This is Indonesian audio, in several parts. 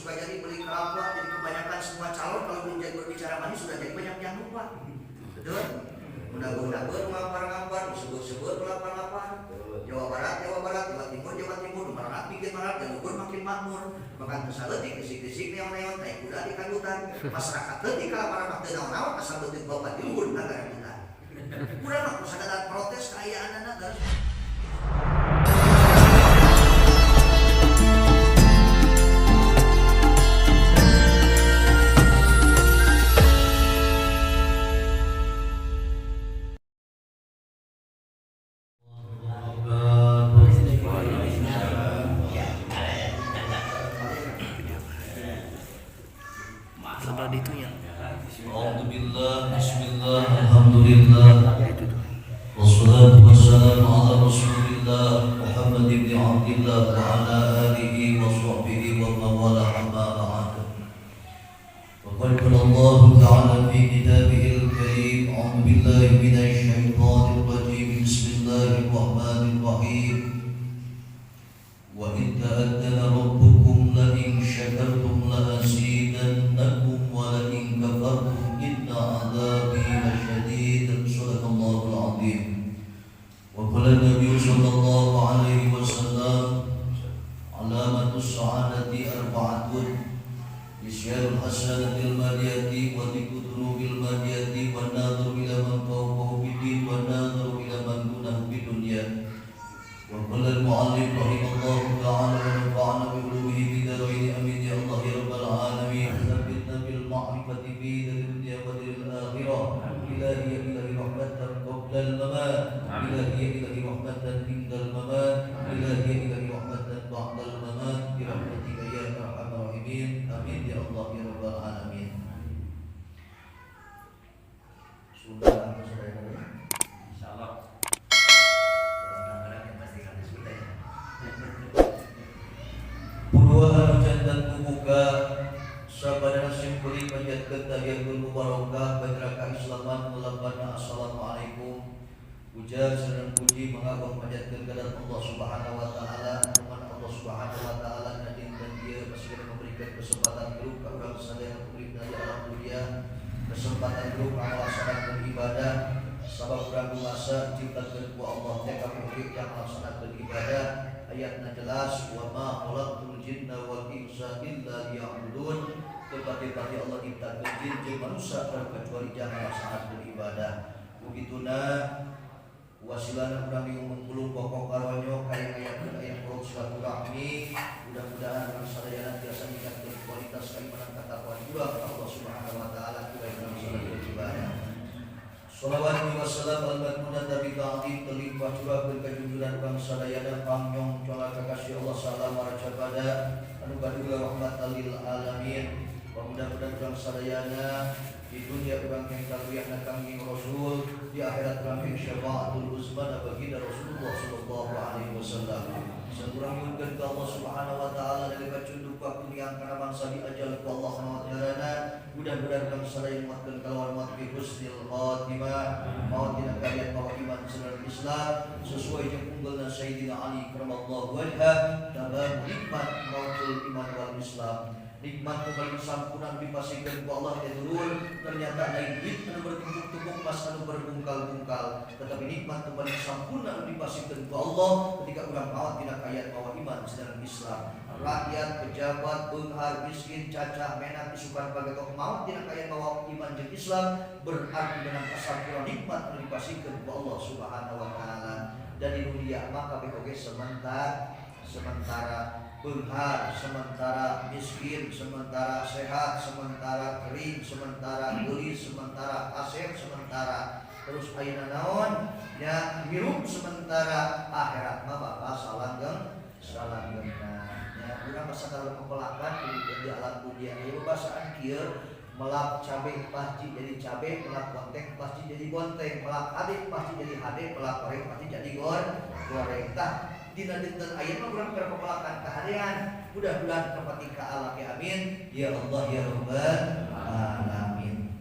suka jadi beli kelapa, jadi kebanyakan semua calon kalau menjadi berbicara manis sudah jadi banyak yang lupa. Betul? Mudah-mudahan ngapar-ngapar, disebut-sebut lapar-lapar. Jawa Barat, Jawa Timur, Marat bikin Marat, dan Bogor makin makmur. Bahkan kesaletik, kisik-kisik neon-neon, naik kuda di kadutan. Masyarakat di kelapa-lapar naon-naon, asal betul bapak di luhur negara kita. Kurang aku sadar protes kayaan anak guys. Bismillah, alhamdulillah, wassalatu wassalamu ala rasulillah Muhammad ibn Abdillah wa ala alihi wa sahbihi wa mawala amma ba'd. Wa qala Allah ta'ala fi kitabihil karim, a'udzu billahi minasy syaithanir rajim, bismillahirrahmanirrahim. Wa in ta'addana rabbukum la in syakartum la azidannakum wa la in kafartum inna 'adzabi lasyadid. Shadaqallahul 'azim. Wa qala an-nabiy sallallahu alaihi wasallam, alamatus sa'adati arba'atun, isyarul hasanatil madiyati wa dhikrubil madiyati wan nadhru ila man fawqahu bid-din wan nadhru ila man dunahu bid-dunya. Wa qala al-mu'allif rahimahullahu ta'ala wa nafa'ana bi ulumihi fid darain amin ya Allah ya rabbal alamin. Tsabbitna bil ma'rifati fi dunya wa fil akhirah. Ilahi ilahi rahmatan qabla al-mamat, ilahi ilahi rahmatan indal mamat, ilahi ilahi rahmatan ba'da al-mamat, bi rahmatika ya arhamar rahimin. Amin ya Allah ya rabbal alamin. Sudah insyaallah. Puduhan jantan kubuka sabana simpuli panjatkeun tahiyatul mubarakah badraka islaman mulabana assalamualaikum. Puja sareng puji mangagong panjatkeun kepada Allah Subhanahu wa taala, nuhun Allah Subhanahu wa taala nadin dan dia masih memberikan kesempatan grup ka urang sadaya murid dari alam dunia, kesempatan grup melaksanakan ibadah sabab ragu masa ciptakeun ku Allah teh ka murid yang melaksanakan ibadah. Ayatna jelas, wa ma khalaqtul jinna wal insa illa liya'budun. Tepati-pati Allah ciptakeun jin jeung manusia kecuali jangan melaksanakan ibadah. Begituna wasilana urang ngumpulung pokok karonyo kaya-kayakeun aya perut silaturahmi. Mudah-mudahan urang sadayana tiasa ningkatkeun kualitas keimanan katakwaan urang ka Allah Subhanahu wa taala kudu melaksanakan ibadah. Salawat wa salam al-madmunan tabi ta'adim terlimpah curahkeun ka junjungan urang sadayana pangnyong cola kakasih Allah salam raja pada anu kaduga rahmatan lil alamin. Wa mudah-mudahan urang sadayana di dunia urang yang kaluyahna kangge Rasul, di akhirat urang yang syafaatul uzma baginda Rasulullah sallallahu alaihi wasallam. Sakurang nyuhunkeun ka Allah Subhanahu wa taala nalika cunduk waktu yang kana bangsa diajal ku Allah mawatarana. Mudah-mudahan kami sadaya muatkeun kalawan muat bi husnil khatimah, maut dina kalian mawa iman sareng Islam sesuai jeung unggulna Sayyidina Ali karramallahu wajhah. Tabah nikmat mautul iman wal Islam, nikmat paling sampurna dipasihkeun ku Allah ya dulur. Ternyata lain duit anu bertumpuk-tumpuk, mas anu berbungkal-bungkal, tetapi nikmat paling sampurna anu dipasihkeun ku Allah ketika urang maot dina kayat mawa iman sareng Islam. Rakyat, pejabat, beunghar, miskin, cacah, menak, isukan pagatok maut dina kaya bawa iman jeung Islam berarti dengan kesempurnaan nikmat anu dipasihkeun ku Allah Subhanahu wa taala. Dan di dunia maka begoge sementara beunghar, sementara miskin, sementara sehat, sementara kering, sementara gelis, sementara aset, sementara terus ayeuna naon nya hirup sementara akhirat mah bakal salanggengna. Urang basa kalau kepelakan di alam dunia ieu bahasaan kieu melak cabe pasti jadi cabe, melak bonteng pasti jadi bonteng, melak ade pasti jadi ade, melak goreng pasti jadi goreng. Tah dina dinten ayeuna urang kepelakan kahadean. Mudah-mudahan tempati ka Allah ya amin ya Allah ya rabbal alamin.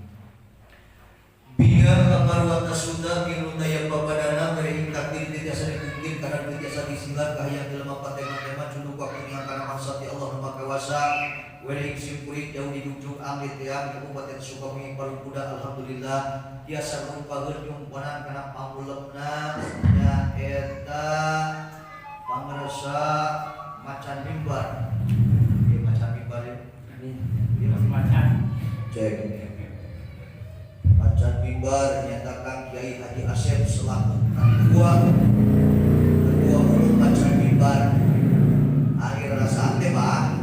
Biar kamar wata sunda minuna yang babadana berhingkat diri tiasa dikungkir karena tiasa disilat kahayang dalam apa tema-tema cunduk waktu yang karena maksati Allah Maha Kuasa. Wening simpulik jauh di Jujung Anglit ya di Kabupaten Sukabumi Parungkuda alhamdulillah tiasa rumpageun nyumponan kana pangulepna nya eta pangresa macan mimbar. Ieu macan mimbar ya. Ieu macan. Cek. Macan mimbar nyatakan Kiai Haji Asep selaku ketua umum macan mimbar. Akhir rasa teh Pak.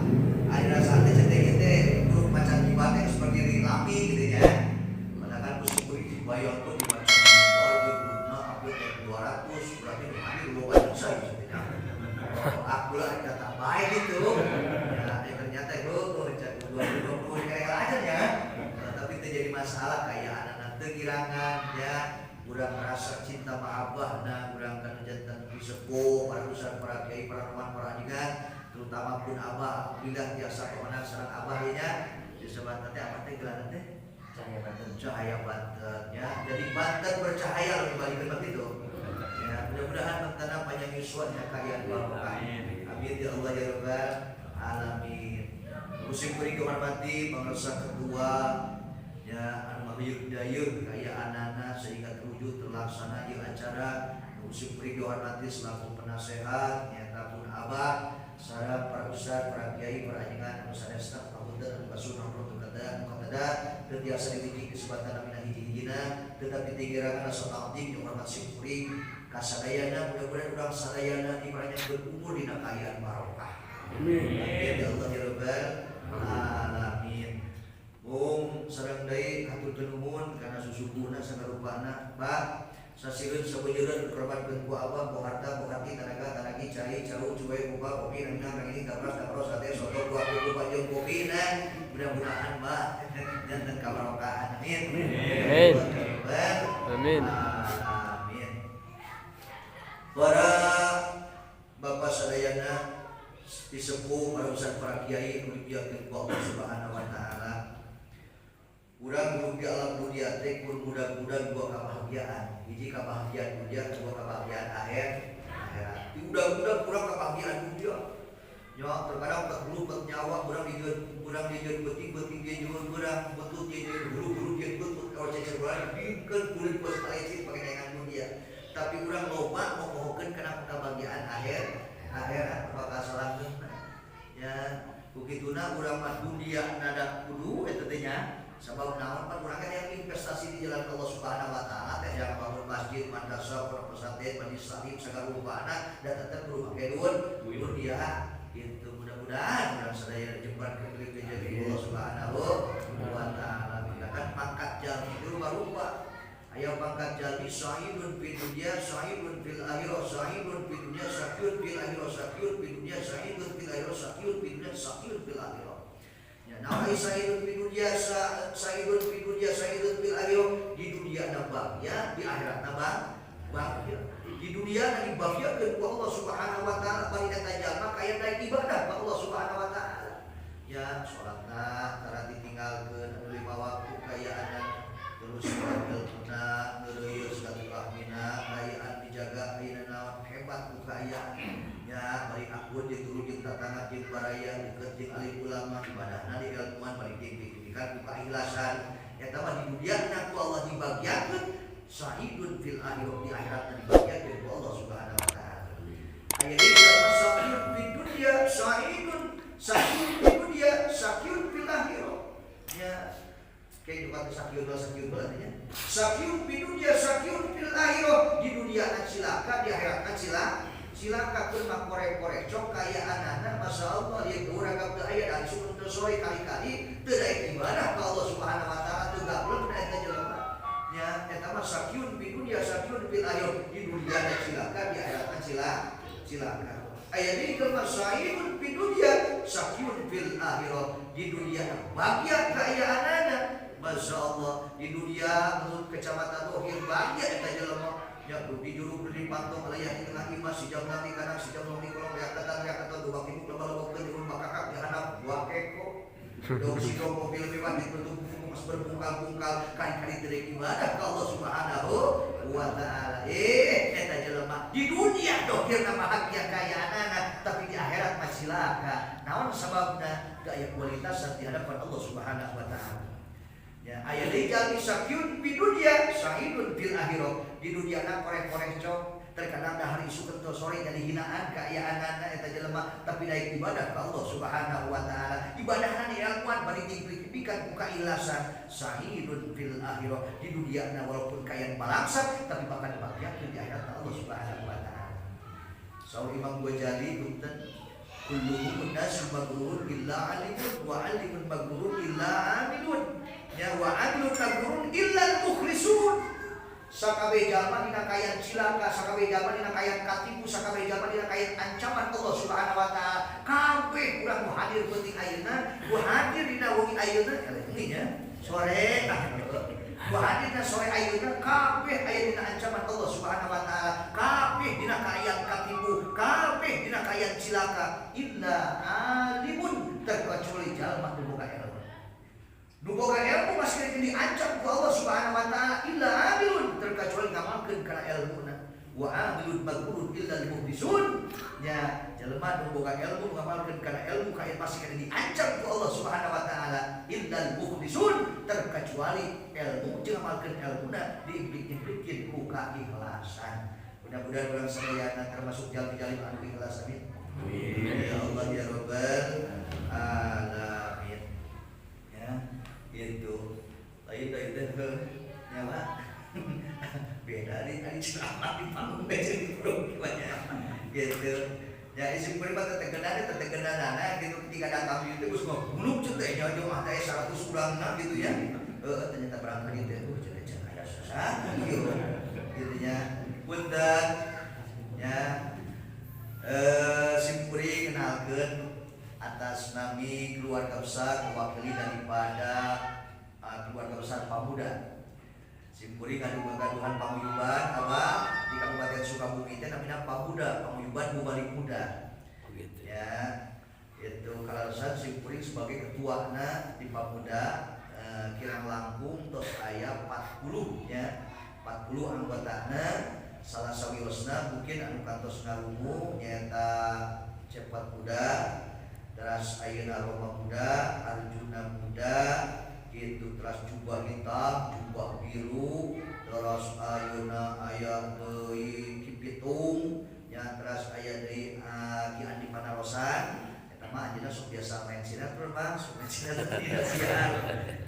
Akhirnya saatnya cetek-cetek grup macam ibadah seperti Rami gitu ya. Padahal musik bayar pun di macam mimbar grupnya upload 200 berarti nanti dulu banyak saya gitu. Aku lah kata baik itu. Ya ternyata itu cek 2020 kayak aja ya. Tapi terjadi masalah kayak anak-anak tegirangan ya. Kurang merasa cinta mahabbah nah kurang kan jantan sepuh para ustaz para kiai para teman para ajigan terutama pun abah alhamdulillah biasa pemenang sareng abah nya disebut nanti apa teh gelar teh cahaya Banten ya jadi Banten bercahaya lebih balik ke itu ya mudah-mudahan mentana panjang yuswa nya kalian barokah amin ya Allah ya rabbal alamin musim kuring hormati pengarsa kedua ya anu mahyuk-dayeuh kaya anana sehingga terwujud terlaksana di acara musim kuring hormati selaku penasehat nyata pun abah sareng para ustaz, para kiai, para ajengan, anu sanes pamunten anu kasunan rotukada muqaddada teu tiasa dimiliki kesempatan amina hiji-hijina tetapi tinggirangan asa takdim jeung hormat simkuring kasadayana mudah-mudahan urang sadayana diparanjangkeun umur dina kaayaan barokah. Amin. Ya Allah ya rabbal alamin. Mung sareng deui haturkeun nuhun kana susuhuna sagarupana Pak sasireun sabeujeureuh korbankeun ku abah boh harta boh hati tenaga tanagi cai cau cuai buka kopi nang ini kapras sate soto buah buah jeung kopina mudah-mudahan Mbak janten kabarokahan amin amin amin para bapak sadayana disepuh para ustaz para kiai nu dipiyakeun ku Allah Subhanahu wa taala urang grup di alam dunia teh pun mudah-mudahan gua kebahagiaan hiji kebahagiaan dunia kedua kebahagiaan akhirat mudah-mudahan kurang kebahagiaan dunia ya terkadang tak nyawa kurang dijieun beuting dia jual kurang betul dia guru-guru dia betul kalau cecer urang bikin kulit bos alecit pakai dengan dunia tapi kurang loba mohokeun kana kebahagiaan akhirat apakah salahkeun ya begituna urang mah dunia nada kudu eta teh nya sebab naon pan urang yang investasi di jalan Allah Subhanahu wa taala teh yang bangun masjid, madrasah, pondok pesantren, majelis taklim sagarupana dan tetep kudu make duit dia itu mudah-mudahan urang sadaya jembar ke jadi Allah Subhanahu wa taala kan pangkat jalmi itu rupa aya pangkat jalmi sahidun fid dunya sahidun fil akhirah sahidun fid dunya sahidun fil akhirah sahidun fid dunya sahidun fil akhirah sahidun fid dunya sahidun fil akhirah. Nah, sahidun fid dunya sahidun fid dunya sahidun fil akhirah di dunia bahagia di akhirat bahagia di dunia dibahagiakeun ku Allah Subhanahu wa taala bari eta jalma kaya daek ibadah ku Allah Subhanahu wa taala ya salatna tara ditinggalkeun anu 5 waktu kayaanan terus ilmuna ngeureuyeuh silaturahmina kayaan dijaga ayeuna hebat ku kayaan ya bari akun jeung turu jeung tatangga jeung baraya deukeut jeung alim ulama ibadahna di ilmuan bari didikan ku keikhlasan eta mah di dunia ku Allah dibagiakeun sahidun fil akhirah di akhiratna dibagiakeun ku Allah Subhanahu wa taala aya deui sahidun fid dunya sahidun fid dunya sahidun fil akhirah ya kayak juga sakyun berarti sakyun fid dunya sakyun fil akhirah di dunia cilaka di akhiratna cilaka keur makorek-korek cok kaya anana masyaallah ieu urang kabeh aya dan sumun teu soe kali-kali teu daek ibadah ka Allah Subhanahu wa taala teu gablek na eta jelema nya eta mah sakyun fid dunya sakyun fil akhirah di dunia cilaka di akhiratna cilaka aya deui keur masyaallah fid dunya sakyun fil akhirah di dunia bahagia kaya anana masyaallah di dunia menurut kecamatan Dohir bahagia eta jelema ya di juru beri pantong layah di tengah imah si jam nanti kanan si jam nanti kolong lihat kata dua ibu lama ke di rumah kakak di anak buah keko dong si dong mobil mewah ditutup mas berbungkal-bungkal kali-kali terek ibadah ke Allah Subhanahu wa taala eta jelema di dunia Dohir na bahagia kaya anana tapi di akhirat mah cilaka naon sababna ke aya kualitas di hadapan Allah Subhanahu wa taala. Ya, aya deui jalmi sakyun di dunia, sahidun fil akhirah. Di dunia na korek-korek cok, terkadang dahar isu kento sore jadi hinaan ka aya anana eta jelema, tapi daek ibadah ka Allah Subhanahu wa taala. Ibadahna ilmuan bari dipikirkan ku kailasan, sahidun fil akhirah. Di dunia na walaupun kayan balangsat tapi bakal dibagyakeun di akhirat Allah Subhanahu wa taala. Saur Imam Ghazali punten kulluhum nasu maghrurun illa alimun wa alimun maghrurun illa amilun. Ya wa amilun maghrurun illa al-mukhlisun. Sakabeh jalma dina kayan cilaka, sakabeh jalma dina kayan katipu, sakabeh jalma dina kayan ancaman Allah Subhanahu wa taala. Kabeh urang nu hadir penting ayeuna, nu hadir dina wengi ayeuna ini nya sore tah. Nu hadir dina sore ayeuna kabeh aya dina ancaman Allah Subhanahu wa taala. Kabeh dina kayan katipu, kabeh dina kayan cilaka, illa alimun terkecuali jalma nu boga ilmu. Nu boga ilmu masih diancam ku Allah Subhanahu wa taala, illa amilun terkecuali ngamalkeun kana ilmuna. Wa amilun maghrurun illa al-muhlisun. Ya, jelema nu boga ilmu ngamalkeun kana ilmu kain masih diancam ku Allah Subhanahu wa taala, illa al-muhlisun terkecuali ilmu jeung ngamalkeun ilmuna diimplikeun ku keikhlasan. Mudah-mudahan urang sadayana termasuk jalmi-jalmi anu ikhlas, amin. Amin ya Allah ya rabbal alamin. Ya. Gitu lain dari itu nyawa beda dari ceramah di panggung becer di banyak gitu ya isim peribad terkenal gitu ketika datang itu gus ngomong cetanya jauh ada 100 urangna gitu ya ternyata berangkat itu cerita ada susah gitu ya punten ya simpuri kenalkeun atas nami keluarga besar mewakili daripada keluarga besar Pamuda. Simpuri gaduhan pamuyuban apa di Kabupaten Sukabumi teh namina Pamuda, pamuyuban Mubalik Muda. Begitu. Ya. Itu kalasan simpuri sebagai ketuana di Pamuda kirang langkung tos aya 40 ya. 40 anggotana salah sawiosna mungkin anu kantos ngarungu nyaeta Cepat Muda. Teras ayeuna Roma Muda, Arjuna Muda, gitu teras jubah hitam, jubah biru, teras ayeuna aya deui Kipitung, nya teras aya deui Ki Andi Panarosan. Eta mah anjeunna sok biasa main sinetron mah, sok main sinetron tidak siar.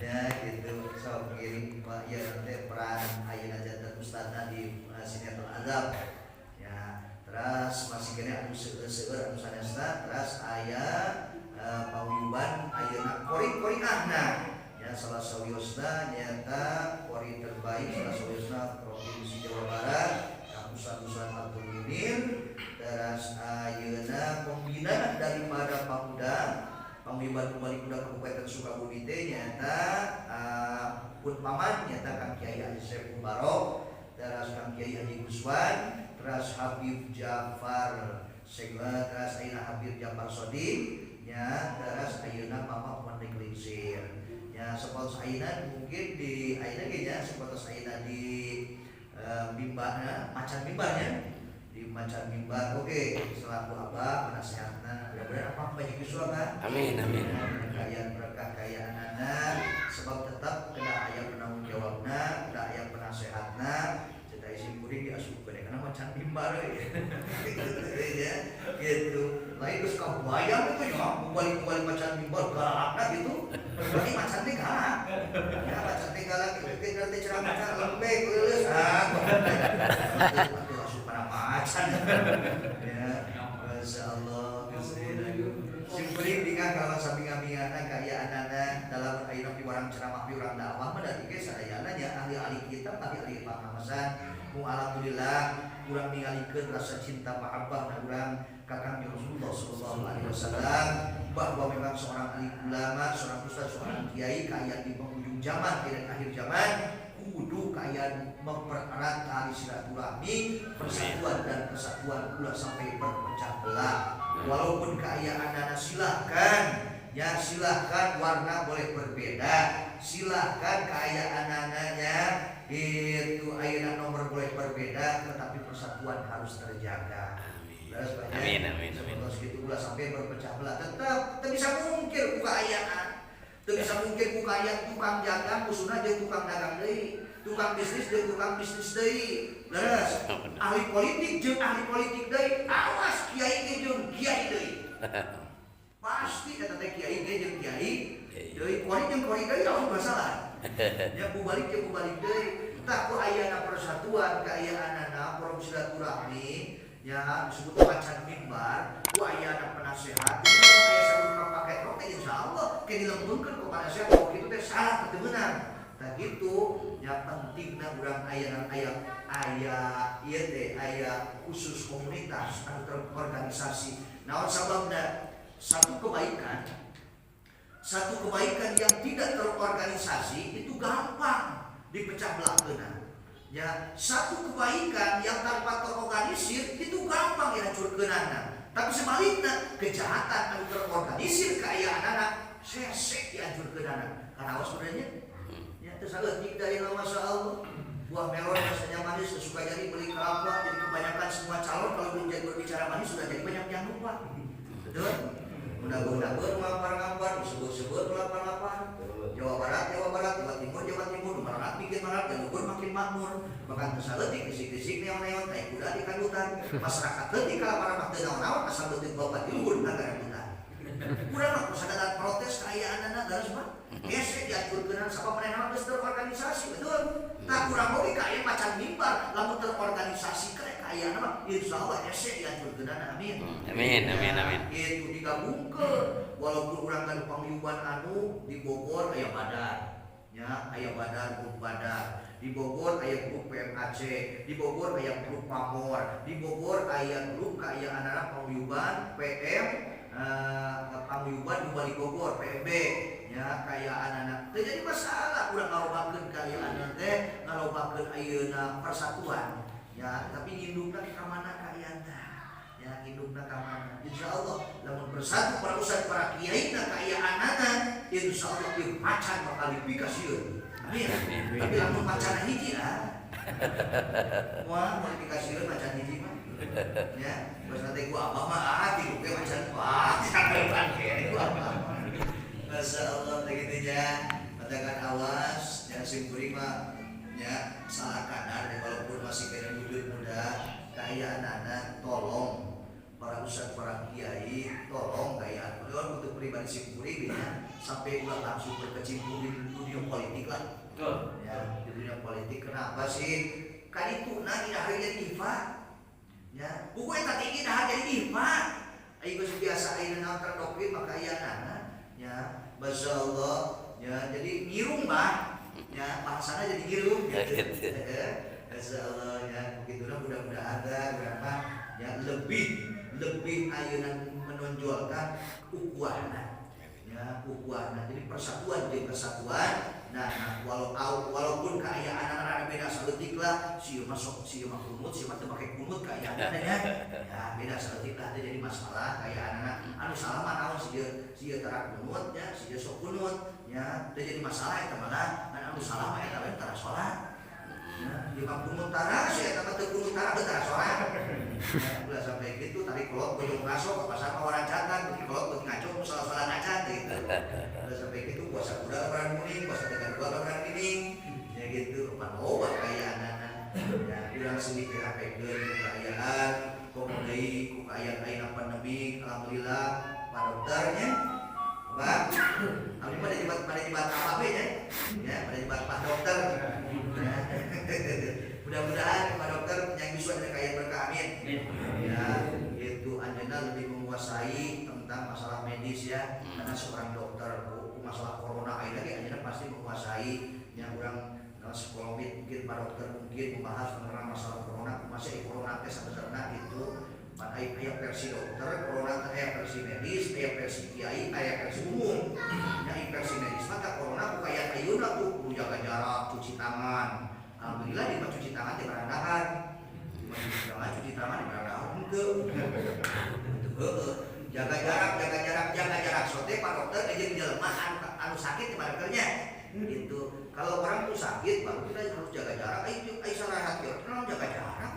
Ya gitu, sok ngiring Pak ya teh peran ayeuna janten ustadna di sinetron Azab. Teras masih kena anu seueur anu sanesna teras aya pawiyuban ayeuna kori ahna ya salah sawiosna nyata kori terbaik salah sawiosna provinsi Jawa Barat Kapusan Abdul Munir. Teras ayeuna pembina daripada Pamuda pawiyuban Mubalik Muda Kabupaten Sukabumi teh nyata pun paman nyata Kang Kiai Haji Saiful Barok. Teras Kang Kiai Haji Guswan, teras Habib Jafar Segla, teras ayeuna Habib Jafar Sodik, nya teras ayeuna Mama Pondek Lingsir. Nya sapotos ayeuna mungkin di ayeuna ge nya sapotos ayeuna di mimbarna, macan mimbarnya. Di macan mimbar. Oke, selaku abah penasehatna, mudah-mudahan apa banyak yuswa. Amin amin. Kayaan berkah kayaan anak sebab tetap kena aya penanggung jawabna, kena aya penasehatna. Isim kuring diasupkeun kana macan mimbar ya gitu. Lain geus kabayang itu ya balik macan mimbar galakna gitu. Berarti macan teh galak. Ya macan teh galak itu teh ceramah lembek geus atuh asup kana macan. Ya masyaallah simpring dingah kalau samping-sampingana kayaan dalam ayeuna piwarang ceramah piwarang dakwah mah dari ge sadayana nya ahli-ahli kitab ahli-ahli pahamasan. Alhamdulillah kurang ningalikeun rasa cinta mahabbah dan urang kakang Rasulullah sallallahu alaihi wasallam bahwa memang seorang alim ulama, seorang ustaz, seorang kiai kaya di penghujung zaman dan akhir zaman kudu kaya mempererat tali silaturahmi, persatuan dan kesatuan pula sampai berpecah belah. Walaupun keayaan silahkan ya silahkan warna boleh berbeda, silahkan keayaan anaknya itu ayeuna nomor boleh berbeda, tetapi persatuan harus terjaga. Amin, amin, amin. Terus gitu ulah sampai berpecah belah. Tetap bisa mungkin buka ayat. Bisa mungkin buka ayat tukang jagang kusuna jeung tukang dagang deui. Tukang bisnis jeung tukang bisnis deui. Leres. Ahli politik jeung ahli politik deui. Awas kiai ge jeung kiai deui. Pasti eta teh kiai ge jeung kiai deui. Kori jeung kori deui tah masalah. Ya bubalik jeung bubalik deui. Tak ku ayana persatuan kaayaanana forum silaturahmi ya disebut macan mimbar ku ayana penasehat itu aya sabun paket rok insyaallah ke dilembungkeun ku penasehat bahwa kitu teh salah ketemenan. Tah kitu ya pentingna urang aya ieu teh aya khusus komunitas anu terorganisasi. Naon sababna satu kebaikan yang tidak terorganisasi itu gampang dipecah belah benar. Ya, satu kebaikan yang tanpa terorganisir itu gampang dihancurkeunana. Tapi sebaliknya kejahatan anu terorganisir kaayaan anak sesek dihancurkeunana. Karena awas sebenarnya ya teu saeutik dari masya Allah. Buah melon rasanya manis suka jadi beli kelapa, jadi kebanyakan semua calon kalau menjadi berbicara manis sudah jadi banyak yang lupa. Betul? Mudah-mudahan ngampar-ngampar, disebut-sebut lapar-lapar. Jawa Barat, Jawa Timur, Barat bikin Barat, dan Bogor makin makmur. Bahkan tersaletik, kisik-kisik, neon-neon, naik kuda di kadutan. Masyarakat letik kalau para makte naon-naon, asal letik bapak di luhur, negara kita. Kurang lah, persadaran protes kaayaan anak, garis mah. Gesek diaturkeun sapa manehna geus terorganisasi, betul. Tak kurang logika aya macan mimbar, lamun terorganisasi karek kaayaan mah insyaallah gesek diaturkeun. Amin. Amin, amin, amin. Itu digabungkeun. Walaupun urang kan pangyuban anu di Bogor aya badan. Ya, aya badan grup badan. Di Bogor aya grup PMAC, di Bogor aya grup Pamor, di Bogor aya grup kaayaan pangyuban PM pangyuban di Bogor PMB. Ya kaayaan anak teh jadi masalah urang ngalobakeun kaayaan teh ngalobakeun ayeuna persatuan ya tapi ngindungna ka mana kaayaan teh ya ngindungna ka mana insyaallah lamun bersatu para ustaz para kiai na kaayaanana insyaallah ieu macan bakal dipikasieun amin tapi lamun macan hiji wah mau dipikasieun macan hiji mah ya bos nanti gua abah mah tilu ge macan wah sampai bangke gua abah Masya Allah begitu ya, katakan awas, jangan simpuri mah, ya salah kadar. Walaupun masih kena bibir muda, kaayaan anak, tolong para ustaz, para kiai, tolong kaayaan. Beliau untuk pribadi simpuri, ya sampai ulah langsung berkecimpung di dunia politik lah. Ya di dunia politik, kenapa sih? Kan itu nanti dah jadi IFA, ya buku yang tadi dah jadi IFA. Ayo biasa ayo nonton doktrin maka kaayaan anak. Ya, Masya Allah, ya jadi ngirung bah, ya bahasanya jadi ngirung gitu. Masya Allah, ya begitulah mudah-mudahan ada berapa ya lebih ayunan menonjolkan ukhuwahna, ya ukhuwahna. Jadi persatuan jadi kesatuan. Nah, walaupun kaayaan anak-anak beda saeutik lah, sieu mah kunut, sieu mah teu make kunut kaayaanna ya. Ya beda saeutik lah jadi masalah kaayaan anak anu salah mah naon sieu tara kunut ya, sieu sok kunut ya, teu jadi masalah eta mah anu salah mah eta we tara salat. Ya, ieu mah kunut tara, sieu eta mah teu kunut tara teu tara salat. Ya, ulah sampai gitu tadi kolot bojong ngaso ke pasar mawarajatan, beuki kolot beuki ngaco salah-salah ngacan gitu. Ulah sampai gitu puasa kuda orang muning, puasa tegar dua orang mining. Ya gitu, panoba kaayaan anak. Ya, urang seuih PHP-keun kekaayaan, komodei ku kaayaan ayeuna pandemi, alhamdulillah Pak dokternya. Pak, abdi mah pada jibat apa ya? Ya, pada jibat Pak dokter. Mudah-mudahan Pak dokter yang bisa kekayaan berkah amin. Ya, itu anjeunna lebih menguasai tentang masalah medis ya, karena seorang dokter masalah corona ayeuna ge anjeunna pasti menguasai yang urang psikologis mungkin Pak dokter mungkin membahas mengenai masalah corona, masih corona teh sebenarnya itu aya versi dokter, corona teh aya versi medis, aya versi kiai, aya versi umum. Yang versi medis maka corona kaya ayeuna tuh kudu jaga jarak, cuci tangan. Alhamdulillah di cuci tangan di barandahan. Cuci tangan di barandahan henteu. Jaga jarak. Sote Pak dokter jeung jelema anu sakit di badannya. gitu. Kalau orang tuh sakit baru kita harus jaga jarak. Ayo sarahat ya, kenal jaga jarak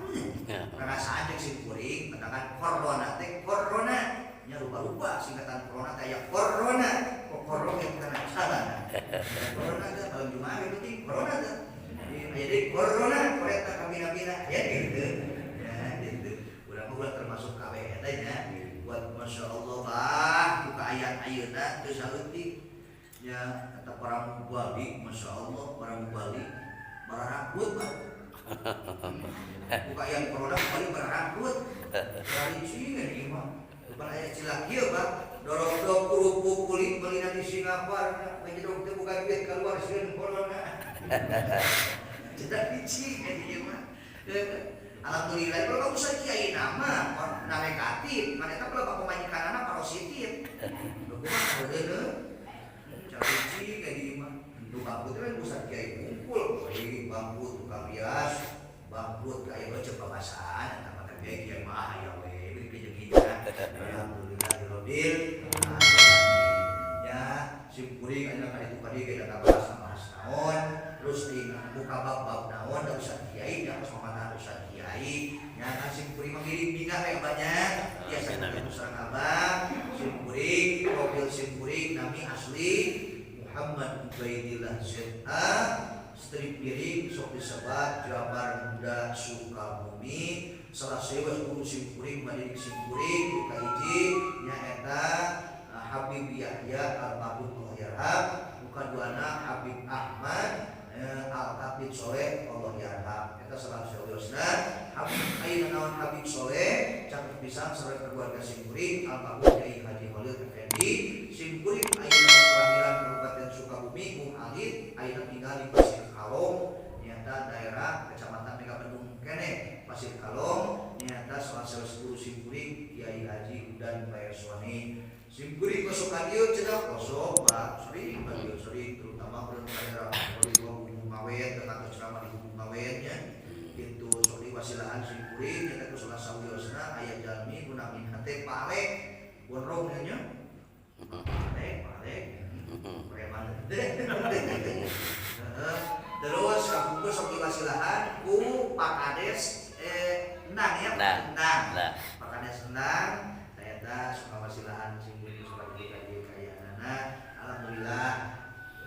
karena saja sing kuring katakan corona teh corona nya rupa-rupa singkatan corona kayak corona kok corona yang kena salah corona teh kalau cuma itu penting corona teh jadi corona koreta kabina-bina ya gitu udah termasuk KW eta nya buat Masya Allah bah buka ayat ayeuna teu saeutik nya kata para mubalik Masya Allah para mubalik bararangkut bah buka yang corona kembali bararangkut dari Cina nih mah bukan ayat cilaki ya pak dorong kerupuk kulit belina di Singapura ngejedok teh buka duit keluar sieun corona cedak biji kayaknya mah alhamdulillah kalau kamu usah kiai nama negatif mereka kalau bapak majikanana positif lu mah bener cari biji kayak gini mah lu bangkrut kan usah kiai kumpul bangkrut tukang rias bangkrut kayak baca pembahasan nama kiai mah ya we kejadian alhamdulillah dirodil ya simkuring anu ka itu kadi ge da bahas naon terus di muka bab naon da usah kiai da pas usah kiai nya kan simkuring mengirim bingah kayak banyak biasa kita sareng abang simkuring mobil simkuring nami asli Muhammad Ubaidillah ZA strip piring sok disebat Jabar Muda Sukabumi salah sewa guru simkuring madidik simkuring buka hiji nya eta Habib Yahya Al-Mabud Allah yarham buka duana Habib Ahmad Al-Katib Soleh Allah yarham eta salah sewa Habib ayeuna naon Habib Soleh caket pisan sareng keluarga simkuring Al-Mabud Kyai Haji Khalil Effendi simkuring ayeuna kelahiran Kabupaten Sukabumi Bung Alid ayeuna tinggal di Pasir Kalong nyata daerah Kecamatan Megabendung kene Pasir Kalong nyata salah guru simkuring Kiai Haji Udan Bayaswani simkuring kosok adieu cenah kosok Pak sering badieu sering terutama pada daerah di Hubung Mawet atau ceramah di Hubung Mawetnya itu sok diwasilahan simkuring nyata salah sawiosna aya jalmi gunamin hate pare gondrong nya pare preman terus kabungkus sok diwasilahan ku Pak Kades Endang ya Pak Kades Endang ternyata suka wasilahan simkuring suka dikaji kayanana alhamdulillah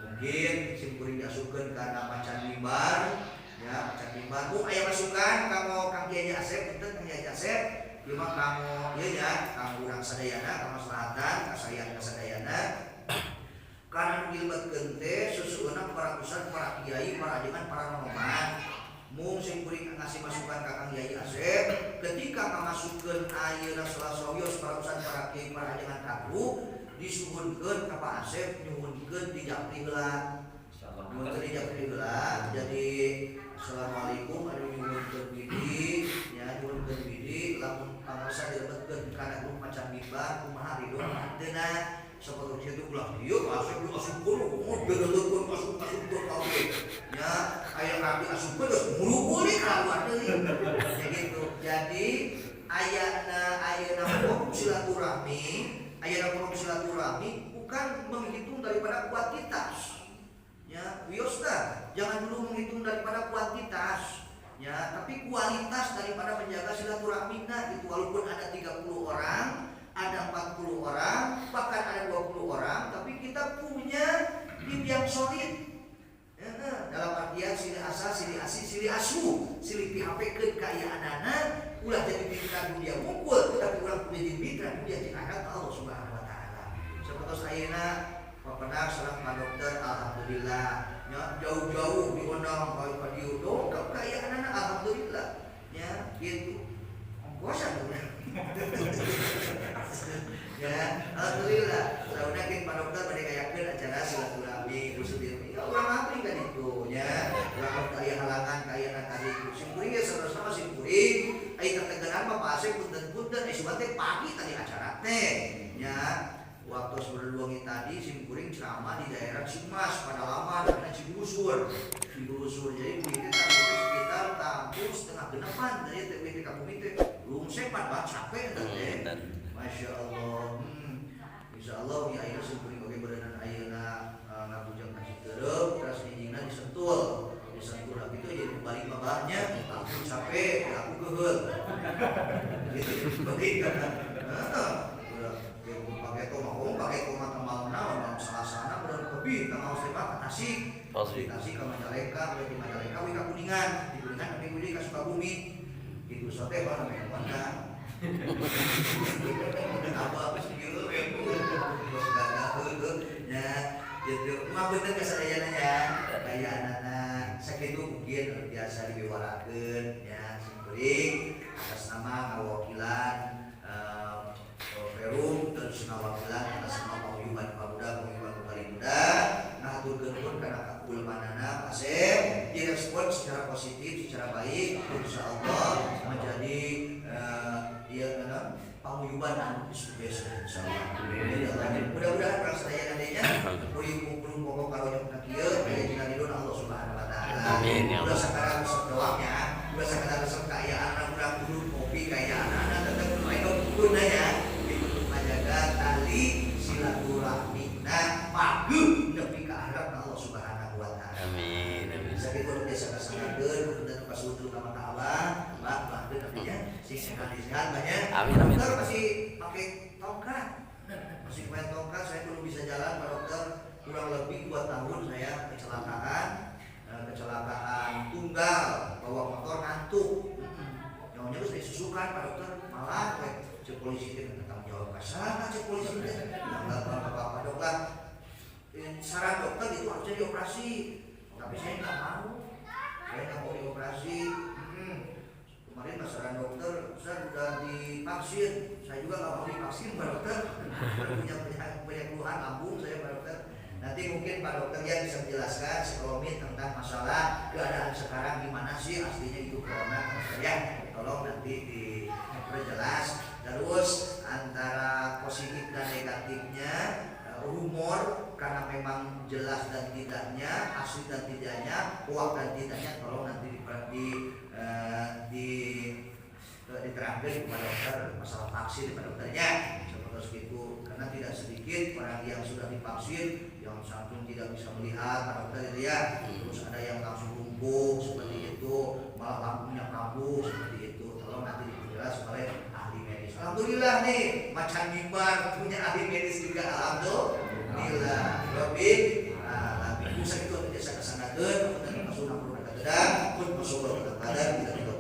mungkin simkuring diasukeun ka macan mimbar ya macan mimbar bu aya masukan kamu Kang Kiai Asep pinten Kang Kiai Asep ieu mah kamu ieu nya kamu urang sadayana kamu selatan kasayan kasadayana karena dilibatkeun teh susueuna para pusat para kiai para ajengan para nonoman mung simkuring ngasih masukan ka Kang Kiai Asep ketika kamasukkeun ayeuna salah-sawios para pusat para kiai para ajengan kagu disuhunkeun ka Pak Asep nyuhunkeun di japri heula nyuhunkeun di japri heula jadi assalamualaikum anu nyuhunkeun bidi nya nyuhunkeun bidi lamun pangasa dilebetkeun kana grup macan mimbar kumaha ridho manteuna seperti itu ulah dia masuk guru bener-bener masuk ke kawin ya ayah kami asup terus mulu-mulu kawan deui ya gitu jadi ayana forum silaturahmi bukan menghitung daripada kuantitas ya wiosna jangan dulu menghitung daripada kuantitas ya tapi kualitas daripada menjaga silaturahmi gitu walaupun ada 30 orang ada 40 orang, bahkan ada 20 orang, tapi kita punya tim yang solid. Ya, dalam artian sili asa, sili asi, sili asu, sili PHP kekayaanana, ulah jadi mitra dunia ngumpul, tapi ulah punya mitra dunia di akhirat Allah Subhanahu wa taala. Seperti ayeuna papenak sareng Pak Dokter alhamdulillah, jauh-jauh diundang ka dieu dong kekayaanana alhamdulillah. Ya, gitu. Ongkosan udah. Ya, alhamdulillah. Saudara kita Pak Dokter pada kayakeun acara silaturahmi Gusti. Ya urang apri kan itu nya. Urang kaya halangan kaya tadi simkuring ya sama-sama simkuring. Ai kategeran Bapak Asep punten-punten teh pagi tadi acara teh. Ya, waktu sebelum tadi simkuring ceramah di daerah Cimas pada lama dan Cibusur. Jadi kita sekitar tahun setengah genepan dari TPT Kampung itu. Belum sempat banget capek teh. Masya Allah. Insya Allah ya ayeuna simkuring oge berenang ayeuna ngabujang kasih tereup penting kan. Pakai koma kemal naon salah-salah bener kopi tanggal sepak Tasik. Tasik ke Majalengka, di Majalengka wika Kuningan, di Kuningan tapi kudu ka Sukabumi. Itu sote bae namanya mana. Apa segitu ya Bu. Terus gak nya gitu. Mah bener kasadayana kayak anak sakitu mungkin biasa dibiwarakeun ya simkuring atas nama kawakilan Perum terus ngawakilan atas nama paguyuban pamuda muda ngaturkeun pun kana kakulmanana Asep direspon secara positif secara baik insyaallah menjadi paguyuban anu sukses insyaallah. Mudah-mudahan prasadaya nantinya puyung pokok karonya kieu aya dina ridho Allah Subhanahu wa taala. Amin ya Allah. Udah sekarang resep doangnya, udah sekarang resep kayaan udah kudu kopi kayaan tetep main kudu ya. Menjaga tali silaturahmina mageung nepi ka akhirat Allah Subhanahu wa taala. Amin. Sakitu biasa kasangadeun dan pasuhun ka mata Allah, bah tapi ya sing sehat banyak. Amin. Dokter masih pakai tongkat. Masih main tongkat, saya belum bisa jalan Pak Dokter. Kurang lebih 2 tahun saya kecelakaan tunggal bawa motor ngantuk. Nyonya terus disusukan Pak Dokter, malah cek polisi itu tanggung jawab kasar cek polisi itu enggak apa-apa Dok lah. Saran dokter itu harusnya dioperasi, tapi saya nggak mau dioperasi. Kemarin saran dokter saya udah divaksin, saya juga nggak mau divaksin Pak Dokter. punya keluhan lambung saya Pak Dokter. Nanti mungkin Pak Dokter ya bisa menjelaskan sekelumit tentang masalah keadaan sekarang gimana sih aslinya itu corona ya. Tolong nanti diperjelas. Terus antara positif dan negatifnya rumor karena memang jelas dan tidaknya, asli dan tidaknya, hoax dan tidaknya, tolong nanti diterangkan kepada dokter masalah vaksin kepada dokternya seperti itu, karena tidak sedikit orang yang sudah divaksin yang sampai tidak bisa melihat Pak Dokter itu ya, terus ada yang langsung lumpuh seperti itu, malah lampunya kambuh seperti itu, tolong nanti dijelas oleh ahli medis. Alhamdulillah nih Macan Gimbar punya ahli medis juga, alhamdulillah. Robin, tapi bisa itu biasa kesanakeun, kemudian masuk 60 kata pun masuk ke badan tidak